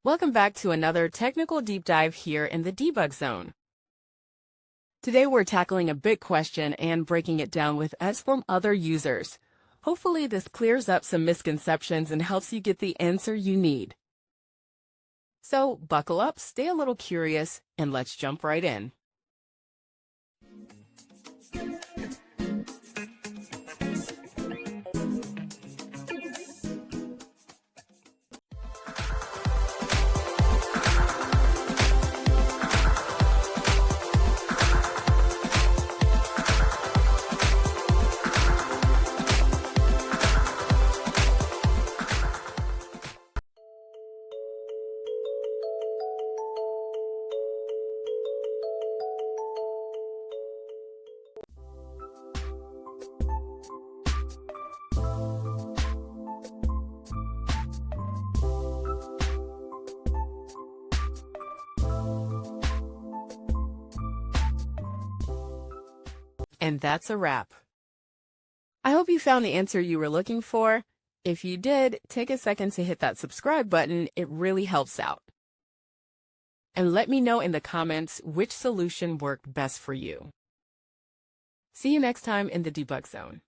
Welcome back to another technical deep dive here in the debug zone. Today we're tackling a big question and breaking it down with us from other users. Hopefully this clears up some misconceptions and helps you get the answer you need. So buckle up, stay a little curious, and let's jump right in. And that's a wrap. I hope you found the answer you were looking for. If you did, take a second to hit that subscribe button. It really helps out. And let me know in the comments which solution worked best for you. See you next time in the debug zone.